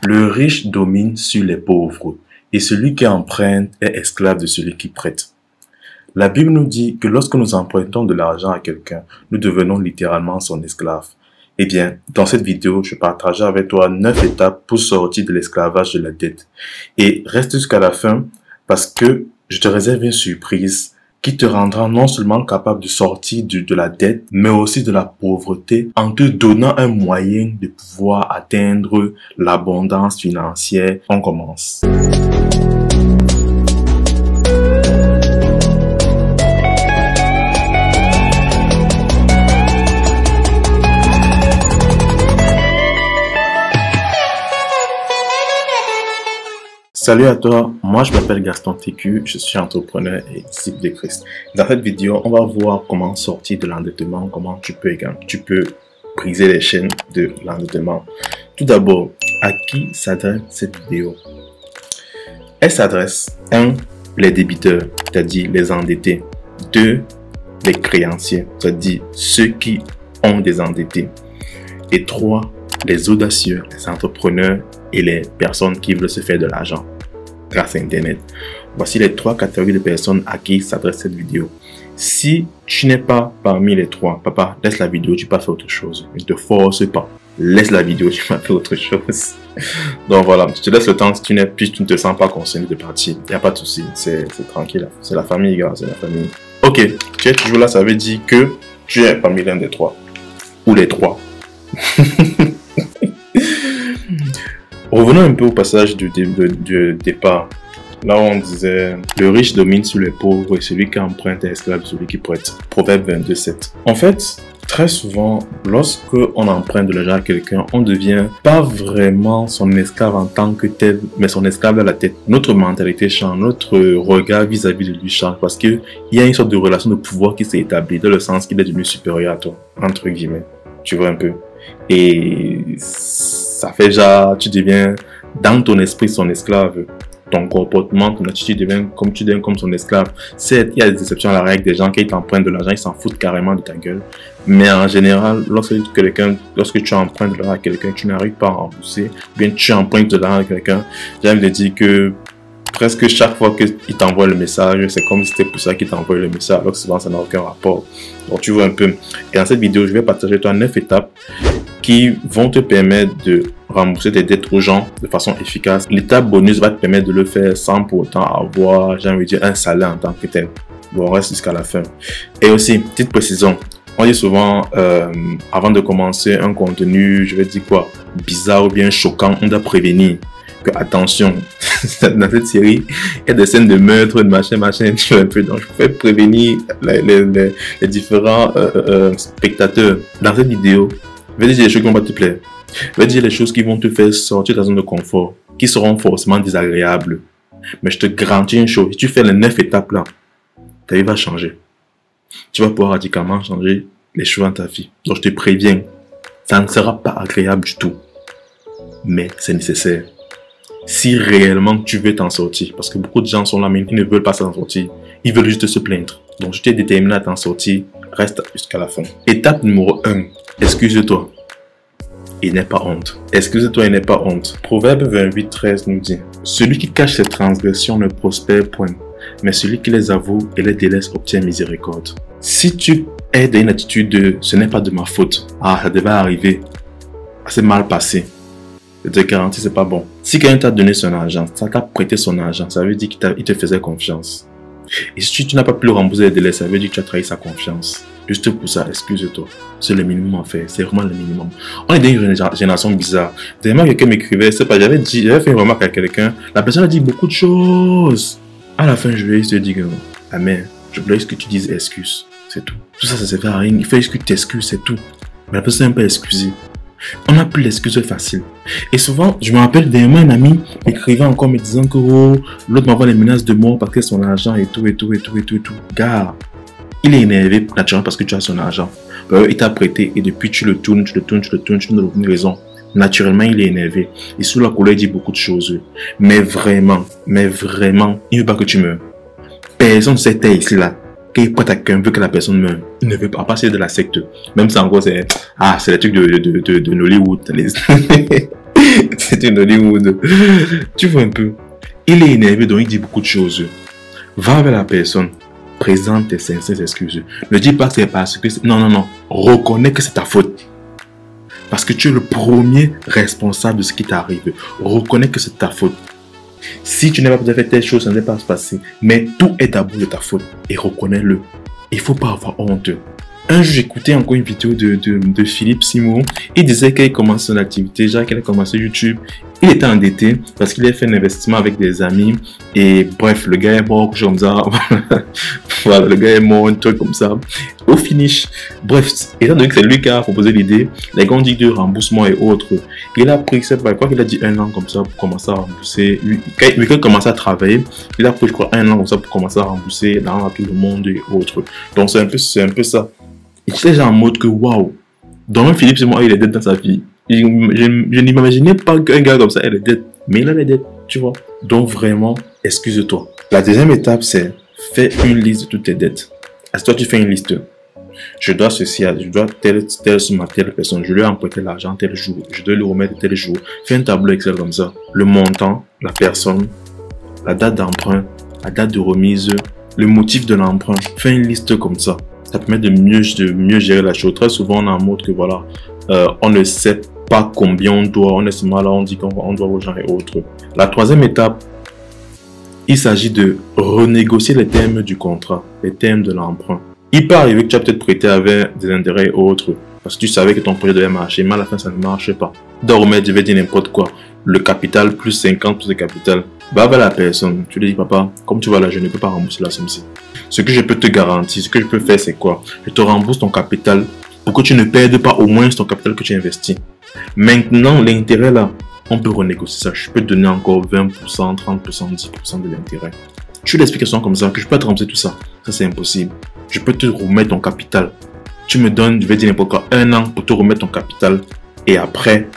Le riche domine sur les pauvres, et celui qui emprunte est esclave de celui qui prête. La Bible nous dit que lorsque nous empruntons de l'argent à quelqu'un, nous devenons littéralement son esclave. Eh bien, dans cette vidéo, je partagerai avec toi 9 étapes pour sortir de l'esclavage de la dette. Et reste jusqu'à la fin parce que je te réserve une surprise qui te rendra non seulement capable de sortir de la dette, mais aussi de la pauvreté en te donnant un moyen de pouvoir atteindre l'abondance financière. On commence. Salut à toi, moi je m'appelle Gaston TQ, je suis entrepreneur et disciple de Christ. Dans cette vidéo, on va voir comment sortir de l'endettement, comment tu peux briser les chaînes de l'endettement. Tout d'abord, à qui s'adresse cette vidéo? Elle s'adresse 1. Les débiteurs, c'est-à-dire les endettés. 2. Les créanciers, c'est-à-dire ceux qui ont des endettés. Et 3. Les audacieux, les entrepreneurs et les personnes qui veulent se faire de l'argent grâce à Internet. Voici les 3 catégories de personnes à qui s'adresse cette vidéo. Si tu n'es pas parmi les 3, papa, laisse la vidéo, tu peux faire autre chose. Ne te force pas. Laisse la vidéo, tu peux faire autre chose. Donc voilà, je te laisse le temps si tu ne te sens pas concerné de partir. Il n'y a pas de souci, c'est tranquille. C'est la famille, gars, c'est la famille. Ok, tu es toujours là, ça veut dire que tu es parmi l'un des 3. Ou les 3. Revenons un peu au passage du départ. Là où on disait, le riche domine sur les pauvres et celui qui emprunte est esclave de celui qui prête. Proverbe 22:7. En fait, très souvent, lorsque on emprunte de l'argent à quelqu'un, on devient pas vraiment son esclave en tant que tel, mais son esclave à la tête. Notre mentalité change, notre regard vis-à-vis de lui change parce qu'il y a une sorte de relation de pouvoir qui s'est établie dans le sens qu'il est devenu supérieur à toi, entre guillemets. Tu vois un peu. Et ça fait genre, tu deviens dans ton esprit son esclave. Ton comportement, ton attitude devient comme son esclave. Certes, il y a des exceptions à la règle, des gens qui t'empruntent de l'argent, ils s'en foutent carrément de ta gueule. Mais en général, lorsque tu empruntes de l'argent à quelqu'un, tu n'arrives pas à rembourser, ou bien tu empruntes de l'argent à quelqu'un, j'ai envie de dire que presque chaque fois qu'il t'envoie le message, c'est comme si c'était pour ça qu'il t'envoie le message, alors que souvent ça n'a aucun rapport. Donc tu vois un peu. Et dans cette vidéo, je vais partager toi 9 étapes qui vont te permettre de rembourser tes dettes aux gens de façon efficace. L'étape bonus va te permettre de le faire sans pour autant avoir, j'ai envie de dire, un salaire en tant que tel. Bon, on reste jusqu'à la fin. Et aussi, petite précision, on dit souvent, avant de commencer un contenu, je vais dire quoi, bizarre ou bien choquant, on doit prévenir que, attention, dans cette série, il y a des scènes de meurtre, de machin, tu vois un peu. Donc, je peux prévenir les différents spectateurs. Dans cette vidéo, je vais dire des choses qui vont pas te plaire. Je vais dire les choses qui vont te faire sortir de ta zone de confort, qui seront forcément désagréables. Mais je te garantis une chose, si tu fais les 9 étapes là, ta vie va changer. Tu vas pouvoir radicalement changer les choses dans ta vie. Donc je te préviens, ça ne sera pas agréable du tout. Mais c'est nécessaire. Si réellement tu veux t'en sortir, parce que beaucoup de gens sont là mais ils ne veulent pas s'en sortir, ils veulent juste se plaindre. Donc je t'ai déterminé à t'en sortir, reste jusqu'à la fin. Étape numéro 1, excuse-toi et n'aie pas honte. Excuse-toi et n'aie pas honte. Proverbe 28:13 nous dit, celui qui cache ses transgressions ne prospère point, mais celui qui les avoue et les délaisse obtient miséricorde. Si tu es dans une attitude de ce n'est pas de ma faute, ça devait arriver, c'est mal passé, je te garantis c'est pas bon. Si quelqu'un t'a donné son argent, ça t'a prêté son argent, ça veut dire qu'il te faisait confiance. Et si tu n'as pas pu le rembourser les délais, ça veut dire que tu as trahi sa confiance. Juste pour ça, excuse-toi. C'est le minimum à faire. C'est vraiment le minimum. On est dans une génération bizarre. Dernièrement, quelqu'un m'écrivait, c'est pas, j'avais fait une remarque à quelqu'un. La personne a dit beaucoup de choses. À la fin, je lui ai dit, amen, je voulais juste que tu dises excuse. C'est tout. Tout ça, ça ne sert à rien. Il faut juste que tu t'excuses, c'est tout. Mais la personne n'est pas excusée. On n'a plus l'excuse facile. Et souvent, je me rappelle dernièrement, un ami m'écrivait encore me disant que l'autre m'envoie les menaces de mort parce que son argent et tout. Gars, il est énervé naturellement parce que tu as son argent. Il t'a prêté et depuis tu le tournes, tu n'as aucune raison. Naturellement, il est énervé. Et sous la colère, il dit beaucoup de choses. Mais vraiment, il ne veut pas que tu meurs. Personne ne sait ici là. Qu'il prête à quelqu'un veut que la personne meure. Il ne veut pas passer de la secte. Même si en gros c'est les trucs de Nollywood. C'est une Hollywood. Tu vois un peu. Il est énervé, donc il dit beaucoup de choses. Va avec la personne. Présente tes sincères excuses. Ne dis pas que c'est parce que... Non, non, non. Reconnais que c'est ta faute. Parce que tu es le premier responsable de ce qui t'arrive. Reconnais que c'est ta faute. Si tu n'as pas fait telle chose, ça ne va pas se passer. Mais tout est d'abord de ta faute. Et reconnais-le. Il ne faut pas avoir honte. Un jour, j'écoutais encore une vidéo de Philippe Simon. Il disait qu'il commence son activité, genre qu'il a commencé YouTube. Il était endetté parce qu'il a fait un investissement avec des amis. Et bref, le gars est mort, comme ça. Voilà, le gars est mort, un truc comme ça. Au finish, bref, étant donné que c'est lui qui a proposé l'idée, les gars ont dit de remboursement et autres. Il a pris, c'est pas quoi qu'il a dit, 1 an comme ça pour commencer à rembourser. Quand il a commencé à travailler, il a pris, je crois, 1 an comme ça pour commencer à rembourser dans tout le monde et autres. Donc c'est un peu ça. Et j'étais genre en mode que waouh, dans même Philippe, c'est moi, il est dead dans sa vie. Je n'imaginais pas qu'un gars comme ça, il est dead. Mais il est dead, tu vois. Donc vraiment, excuse-toi. La deuxième étape, c'est fais une liste de toutes tes dettes. Est-ce que toi, tu fais une liste? Je dois ceci, je dois telle somme à telle personne. Je lui ai emprunté l'argent tel jour. Je dois le remettre tel jour. Fais un tableau Excel comme ça. Le montant, la personne, la date d'emprunt, la date de remise, le motif de l'emprunt. Fais une liste comme ça. Ça permet de mieux gérer la chose. Très souvent, on a un mode que voilà, on ne sait pas combien on doit. On est seulement là, on dit qu'on doit aux gens et autres. La troisième étape, il s'agit de renégocier les termes du contrat, les termes de l'emprunt. Il peut arriver que tu as peut-être prêté avec des intérêts et autres, parce que tu savais que ton projet devait marcher, mais à la fin, ça ne marche pas. Dormais, je vais dire n'importe quoi. Le capital plus 50 plus le capital. Va vers la personne. Tu lui dis, papa, comme tu vois là, je ne peux pas rembourser la somme-ci. Ce que je peux te garantir, ce que je peux faire, c'est quoi? Je te rembourse ton capital pour que tu ne perdes pas au moins ton capital que tu investis. Maintenant, l'intérêt là, on peut renégocier ça. Je peux te donner encore 20%, 30%, 10% de l'intérêt. Tu l'explication comme ça, que je peux te rembourser tout ça. Ça, c'est impossible. Je peux te remettre ton capital. Tu me donnes, je vais dire n'importe quoi, 1 an pour te remettre ton capital. Et après,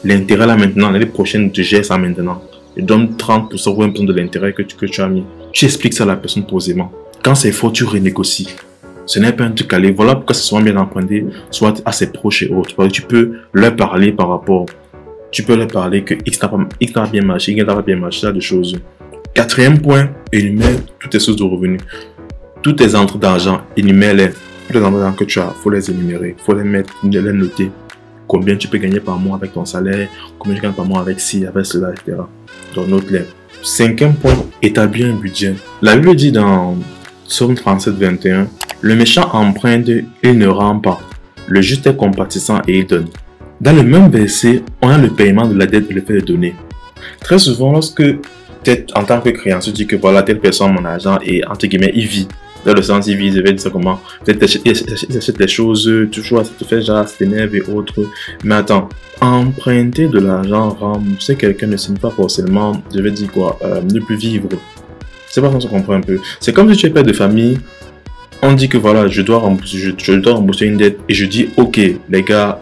l'intérêt là maintenant, l'année prochaine, tu gères ça maintenant. Je donne 30% ou 20% de l'intérêt que tu as mis. Tu expliques ça à la personne posément. Quand c'est faux, tu renégocies. Ce n'est pas un truc calé. Voilà pourquoi c'est souvent bien emprunté, soit à ses proches et autres. Tu peux leur parler par rapport. Tu peux leur parler que X n'a pas bien marché, Y n'a pas bien marché, ça de choses. Quatrième point, énumère toutes tes sources de revenus. Toutes tes entrées d'argent, énumère-les. Toutes les entrées d'argent que tu as, il faut les énumérer. Il faut les mettre, les noter. Combien tu peux gagner par mois avec ton salaire, combien tu gagnes par mois avec ci, avec cela, etc. Donc note-les. Cinquième point, établir un budget. La Bible dit dans Psaume 37, 21, le méchant emprunte, il ne rend pas. Le juste est compatissant et il donne. Dans le même verset, on a le paiement de la dette et le fait de donner. Très souvent, lorsque en tant que créancier, tu dis que voilà, telle personne, mon argent, et entre guillemets, il vit. Dans le sens, il vit, je vais dire ça comment. Peut-être il achète des choses, toujours, ça te fait genre, ça t'énerve et autres. Mais attends, emprunter de l'argent, rembourser quelqu'un ne signifie pas forcément, je vais dire quoi, ne plus vivre. C'est pas ça qu'on comprend un peu. C'est comme si tu es père de famille, on dit que voilà, je dois rembourser une dette, et je dis, ok, les gars,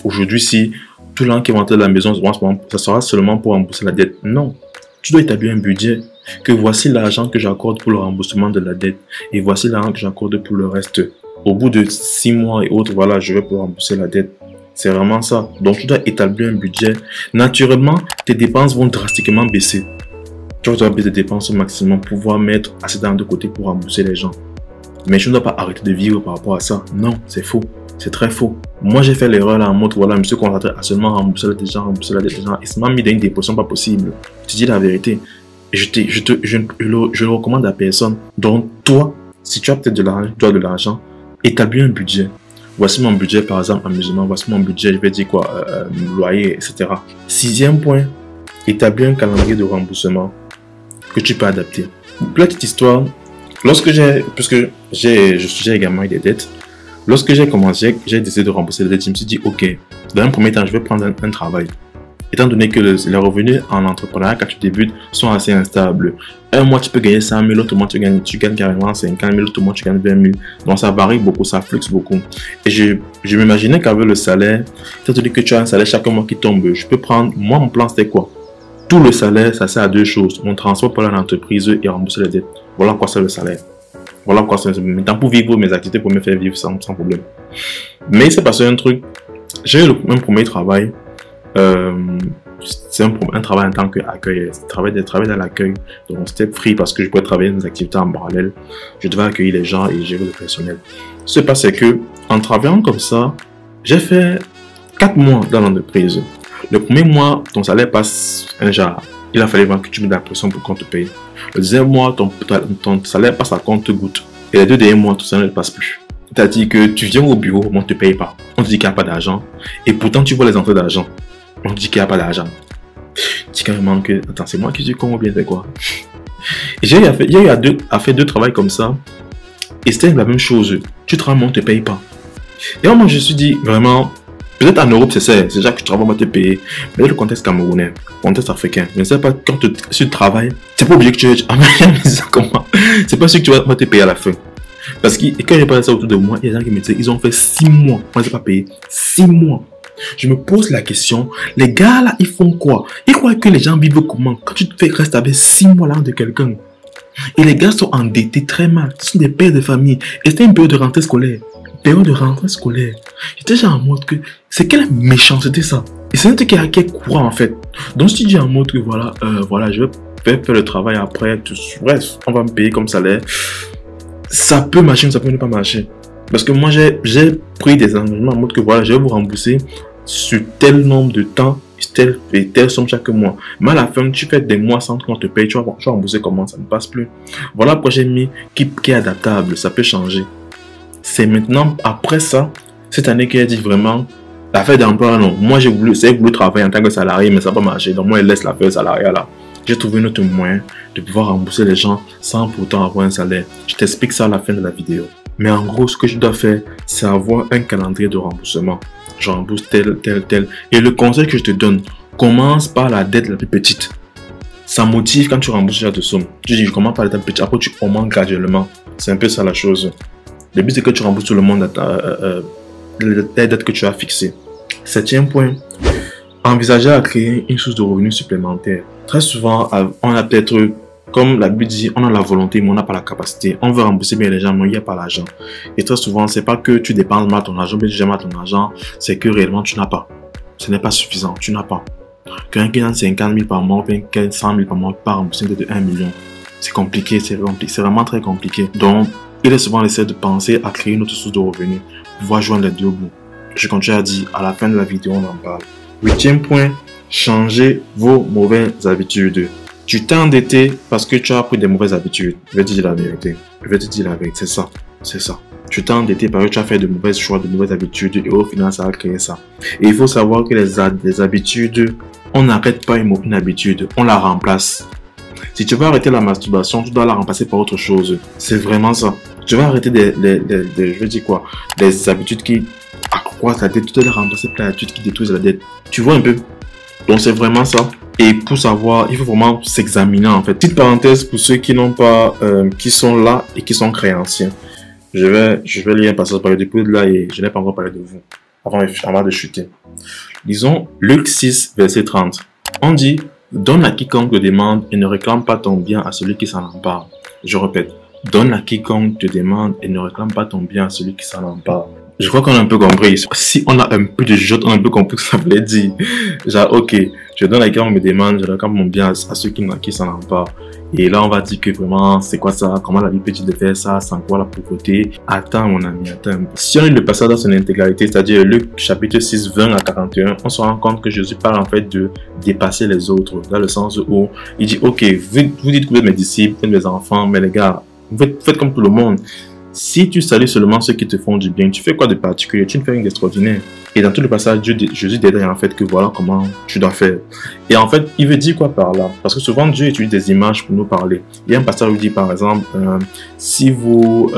aujourd'hui, si tout l'argent qui est rentré de la maison, ça sera seulement pour rembourser la dette. Non. Tu dois établir un budget, que voici l'argent que j'accorde pour le remboursement de la dette et voici l'argent que j'accorde pour le reste. Au bout de 6 mois et autres, voilà, je vais pouvoir rembourser la dette. C'est vraiment ça. Donc, tu dois établir un budget. Naturellement, tes dépenses vont drastiquement baisser. Tu dois baisser tes dépenses au maximum pour pouvoir mettre assez d'argent de côté pour rembourser les gens. Mais je ne dois pas arrêter de vivre par rapport à ça. Non, c'est faux. C'est très faux. Moi, j'ai fait l'erreur là en mode, voilà, je me suis concentré à seulement rembourser la dette des gens, et ça m'a mis dans une dépression pas possible. Je te dis la vérité. Et je le recommande à personne. Donc, toi, si tu as peut-être de l'argent, tu dois de l'argent, établis un budget. Voici mon budget, par exemple, amusement. Voici mon budget, je vais dire quoi, loyer, etc. Sixième point, établis un calendrier de remboursement que tu peux adapter. Petite histoire, puisque j'ai également eu des dettes, lorsque j'ai commencé, j'ai décidé de rembourser les dettes, je me suis dit, ok, dans un premier temps, je vais prendre un travail. Étant donné que les revenus en entrepreneuriat, quand tu débutes, sont assez instables. Un mois, tu peux gagner 100 000, l'autre mois, tu gagnes carrément 50 000, l'autre mois, tu gagnes 20 000. Donc, ça varie beaucoup, ça fluctue beaucoup. Et je m'imaginais qu'avec le salaire, étant donné que tu as un salaire chaque mois qui tombe, je peux prendre, moi, mon plan, c'était quoi? Tout le salaire, ça sert à deux choses. Mon transport pour l'entreprise et rembourser les dettes. Voilà quoi c'est le salaire. Voilà quoi c'est maintenant pour vivre mes activités, pour me faire vivre sans problème. Mais c'est passé un truc. J'ai eu un premier travail. c'est un travail en tant qu'accueil, travail dans l'accueil. Donc c'était free parce que je pouvais travailler dans des activités en parallèle. Je devais accueillir les gens et gérer le personnel. Ce qui se passe, c'est que en travaillant comme ça, j'ai fait 4 mois dans l'entreprise. Le premier mois, ton salaire passe un genre. Il a fallu que tu mettes la pression pour qu'on te paye. Le deuxième mois, ton salaire passe à compte-goutte. Et les 2 derniers mois, ton salaire ne passe plus. C'est-à-dire que tu viens au bureau, mais on ne te paye pas. On te dit qu'il n'y a pas d'argent. Et pourtant, tu vois les entrées d'argent. On te dit qu'il n'y a pas d'argent. Tu dis carrément que, attends, c'est moi qui suis con ou bien c'est quoi? Et j'ai eu à faire 2 travails comme ça. Et c'était la même chose. Tu travailles, mais on ne te paye pas. Et moi, je me suis dit, vraiment, peut-être en Europe, c'est ça. C'est déjà que tu travailles, on va te payer. Mais le contexte camerounais, le contexte africain, je ne sais pas, quand tu travailles, c'est pas obligé que tu es. Comment? C'est pas sûr que tu vas te payer à la fin. Parce que quand j'ai parlé de ça autour de moi, il y a des gens qui me disaient, ils ont fait 6 mois. Moi, je n'ai pas payé. 6 mois. Je me pose la question, les gars là, ils font quoi? Ils croient que les gens vivent comment? Quand tu te fais rester avec 6 mois là de quelqu'un. Et les gars sont endettés très mal. Ce sont des pères de famille. Et c'était une période de rentrée scolaire. Période de rentrée scolaire. J'étais déjà en mode que, c'est quelle méchanceté ça? Et c'est un truc qui est courant en fait. Donc si tu dis en mode que voilà, je vais faire le travail après, bref, on va me payer comme salaire. Ça peut marcher, ça peut ne pas marcher. Parce que moi, j'ai pris des engagements en mode que voilà, je vais vous rembourser sur tel nombre de temps, telle somme chaque mois. Mais à la fin, tu fais des mois sans qu'on te paye, tu vas rembourser comment, ça ne passe plus. Voilà pourquoi j'ai mis qui est adaptable, ça peut changer. C'est maintenant, après ça, cette année qu'il a dit vraiment, l'affaire d'emploi, non. Moi, j'ai voulu travailler en tant que salarié, mais ça n'a pas marché. Donc moi, je laisse l'affaire salariale là. J'ai trouvé un autre moyen de pouvoir rembourser les gens sans pourtant avoir un salaire. Je t'explique ça à la fin de la vidéo. Mais en gros, ce que je dois faire, c'est avoir un calendrier de remboursement. Je rembourse tel. Et le conseil que je te donne, commence par la dette la plus petite. Ça motive quand tu rembourses déjà de somme. Tu dis, je commence par la dette petite, après tu augmentes graduellement. C'est un peu ça la chose. Le but, c'est que tu rembourses tout le monde les dettes que tu as fixées. 7e point, envisager à créer une source de revenus supplémentaire. Très souvent, on a peut-être, comme la Bible dit, on a la volonté, mais on n'a pas la capacité. On veut rembourser bien les gens, mais il n'y a pas l'argent. Et très souvent, c'est pas que tu dépenses mal ton argent, mais tu gères mal ton argent, c'est que réellement, tu n'as pas. Ce n'est pas suffisant, tu n'as pas. Quelqu'un qui gagne 50 000 par mois, ou bien 100 000 par mois, pas rembourser de 1 million. C'est compliqué, c'est vraiment très compliqué. Donc, il est souvent nécessaire de penser à créer une autre source de revenus, pouvoir joindre les 2 bouts. Je continue à dire, à la fin de la vidéo, on en parle. 8e point, changez vos mauvaises habitudes. Tu t'es endetté parce que tu as pris des mauvaises habitudes. Je vais te dire la vérité. C'est ça. C'est ça. Tu t'es endetté parce que tu as fait de mauvais choix, de mauvaises habitudes et au final, ça a créé ça. Et il faut savoir que les habitudes, on n'arrête pas une habitude, on la remplace. Si tu veux arrêter la masturbation, tu dois la remplacer par autre chose. C'est vraiment ça. Tu vas arrêter je veux dire quoi, des habitudes qui accroissent la dette, tu dois les remplacer par des habitudes qui détruisent la dette. Tu vois un peu? Donc c'est vraiment ça. Et pour savoir, il faut vraiment s'examiner en fait. Petite parenthèse pour ceux qui n'ont pas, qui sont là et qui sont créanciers. Je vais lire un passage par le début de là et je n'ai pas encore parlé de vous avant de chuter. Disons Luc 6, verset 30. On dit, donne à quiconque te demande et ne réclame pas ton bien à celui qui s'en empare. Je répète, donne à quiconque te demande et ne réclame pas ton bien à celui qui s'en empare. Je crois qu'on a un peu compris. Si on a un peu de jeu, on a un peu compris ce que ça voulait dire. Genre, ok, je donne à quelqu'un qui me demande, je réclame mon bien à ceux qui s'en emparent. Et là, on va dire que vraiment, c'est quoi ça? Comment la vie peut de faire ça? Sans quoi la pauvreté? Attends, mon ami, attends. Si on lit le passage dans son intégralité, c'est-à-dire Luc chapitre 6, 20 à 41, on se rend compte que Jésus parle en fait de dépasser les autres. Dans le sens où il dit, ok, vous dites que vous êtes mes disciples, vous êtes mes enfants, mais les gars, vous faites comme tout le monde. Si tu salues seulement ceux qui te font du bien, tu fais quoi de particulier? Tu ne fais rien d'extraordinaire. Et dans tout le passage, Jésus détaille en fait que voilà comment tu dois faire. Et en fait, il veut dire quoi par là? Parce que souvent, Dieu utilise des images pour nous parler. Il y a un passage où il dit par exemple, si vous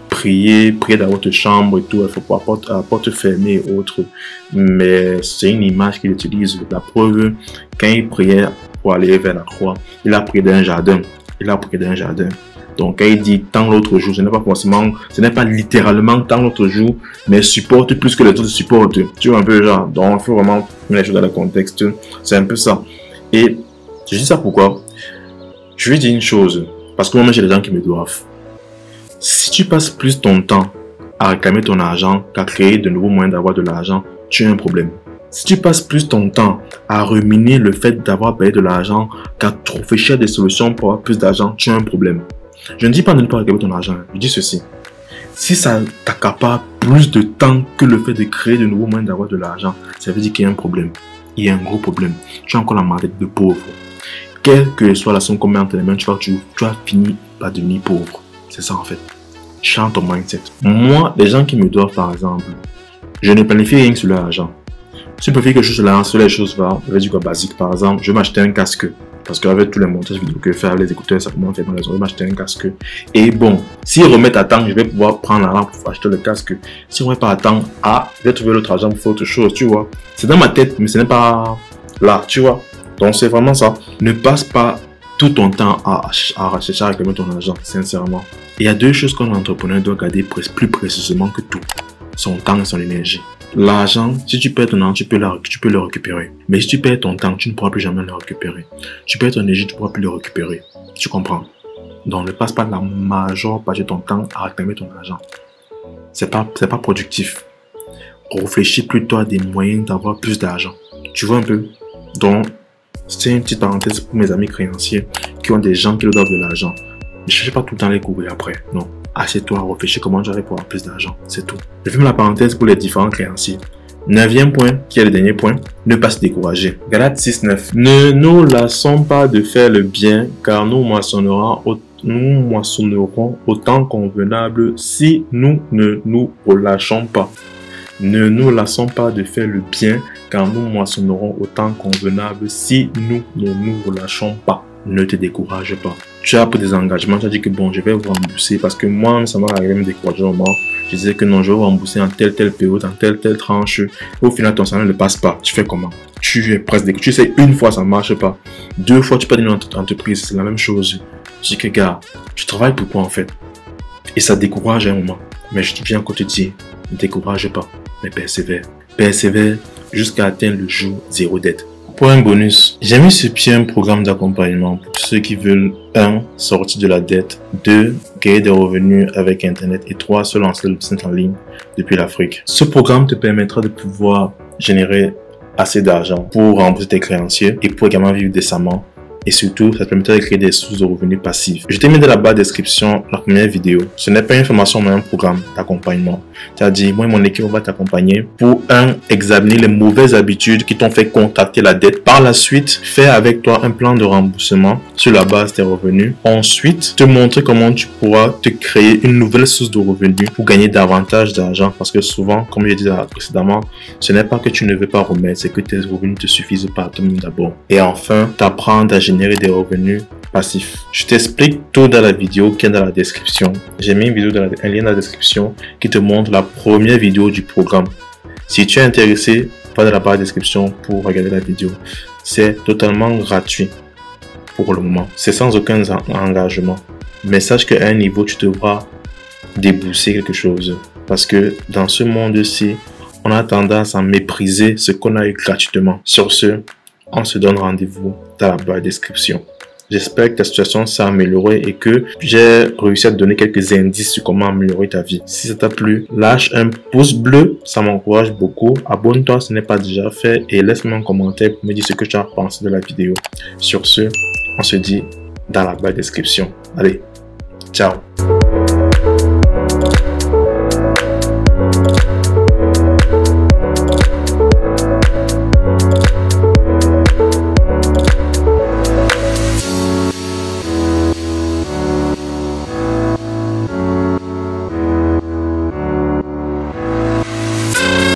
priez dans votre chambre et tout, il faut pas à porte fermée et autres. Mais c'est une image qu'il utilise. La preuve, quand il priait pour aller vers la croix, il a prié dans un jardin. Donc, quand il dit tant l'autre jour, ce n'est pas littéralement tant l'autre jour, mais supporte plus que les autres supportent. Tu vois un peu genre, donc il faut vraiment mettre les choses dans le contexte. C'est un peu ça. Et je dis ça pourquoi? Je lui dis une chose, parce que moi, j'ai des gens qui me doivent. Si tu passes plus ton temps à réclamer ton argent qu'à créer de nouveaux moyens d'avoir de l'argent, tu as un problème. Si tu passes plus ton temps à ruminer le fait d'avoir payé de l'argent qu'à réfléchir à des solutions pour avoir plus d'argent, tu as un problème. Je ne dis pas de ne pas récupérer ton argent, je dis ceci. Si ça t'accapare plus de temps que le fait de créer de nouveaux moyens d'avoir de l'argent, ça veut dire qu'il y a un problème. Il y a un gros problème. Tu as encore la mentalité de pauvre. Quelle que soit la somme qu'on met entre les mains, tu vas finir par devenir pauvre. C'est ça en fait. Change ton mindset. Moi, les gens qui me doivent par exemple, je ne planifie rien sur leur argent. Si je préfère quelque chose sur les choses basiques, par exemple, je vais m'acheter un casque. Parce qu'avec tous les montages vidéo que je fais, les écouteurs, ça commence à faire dans les oreilles, je vais m'acheter un casque. Et bon, s'ils remettent à temps, je vais pouvoir prendre l'argent pour acheter le casque. Si on ne remet pas à temps, je vais trouver l'autre argent pour faire autre chose, tu vois. C'est dans ma tête, mais ce n'est pas là, tu vois. Donc c'est vraiment ça. Ne passe pas tout ton temps à rechercher à réclamer ton argent, sincèrement. Il y a deux choses qu'un entrepreneur doit garder plus précisément que tout. Son temps et son énergie. L'argent, si tu perds ton argent, tu peux le récupérer. Mais si tu perds ton temps, tu ne pourras plus jamais le récupérer. Tu perds ton énergie, tu ne pourras plus le récupérer. Tu comprends? Donc ne passe pas la majeure partie de ton temps à réclamer ton argent. C'est pas productif. Réfléchis plutôt à des moyens d'avoir plus d'argent. Tu vois un peu? Donc, c'est une petite parenthèse pour mes amis créanciers qui ont des gens qui leur doivent de l'argent. Ne cherchez pas tout le temps à les courir après. Non. Assieds-toi, réfléchis comment j'aurais pour avoir plus d'argent. C'est tout. Je ferme la parenthèse pour les différents créanciers. 9e point, qui est le dernier point, ne pas se décourager. Galates 6:9. Ne nous lassons pas de faire le bien, car nous moissonnerons autant convenable si nous ne nous relâchons pas. Ne nous lassons pas de faire le bien, car nous moissonnerons autant convenable si nous ne nous relâchons pas. Ne te décourage pas. Tu as pris des engagements, tu as dit que bon, je vais vous rembourser parce que moi, ça m'est arrivé de me décourager au moment. Je disais que non, je vais vous rembourser en telle période, en telle tranche. Et au final, ton salaire ne passe pas. Tu fais comment? Tu es presque découragé. Tu sais, une fois, ça ne marche pas. 2 fois, tu perds une entreprise, c'est la même chose. Je dis que gars, tu travailles pour quoi en fait? Et ça décourage à un moment. Mais je viens encore te dire, ne décourage pas, mais persévère. Persévère jusqu'à atteindre le jour 0 dette. Point bonus, j'ai mis sur pied un programme d'accompagnement pour ceux qui veulent 1. Sortir de la dette, 2. Gagner des revenus avec Internet et 3. Se lancer le business en ligne depuis l'Afrique. Ce programme te permettra de pouvoir générer assez d'argent pour rembourser tes créanciers et pour également vivre décemment. Et surtout, ça te permettra de créer des sources de revenus passifs. Je t'ai mis dans la barre de description la première vidéo. Ce n'est pas une formation, mais un programme d'accompagnement. C'est-à-dire, moi et mon équipe, on va t'accompagner pour examiner les mauvaises habitudes qui t'ont fait contacter la dette. Par la suite, faire avec toi un plan de remboursement sur la base des revenus. Ensuite, te montrer comment tu pourras te créer une nouvelle source de revenus pour gagner davantage d'argent. Parce que souvent, comme je disais précédemment, ce n'est pas que tu ne veux pas remettre, c'est que tes revenus ne te suffisent pas à toi-même d'abord. Et enfin, t'apprendre à générer des revenus passifs. Je t'explique tout dans la vidéo qui est dans la description. J'ai mis un lien dans la description qui te montre la première vidéo du programme. Si tu es intéressé, va dans la barre de description pour regarder la vidéo. C'est totalement gratuit pour le moment. C'est sans aucun engagement. Mais sache qu'à un niveau, tu devras débourser quelque chose. Parce que dans ce monde-ci, on a tendance à mépriser ce qu'on a eu gratuitement. Sur ce, on se donne rendez-vous dans la barre de description. J'espère que ta situation s'est améliorée et que j'ai réussi à te donner quelques indices sur comment améliorer ta vie. Si ça t'a plu, lâche un pouce bleu, ça m'encourage beaucoup. Abonne-toi si ce n'est pas déjà fait et laisse-moi un commentaire pour me dire ce que tu as pensé de la vidéo. Sur ce, on se dit dans la barre de description. Allez, ciao!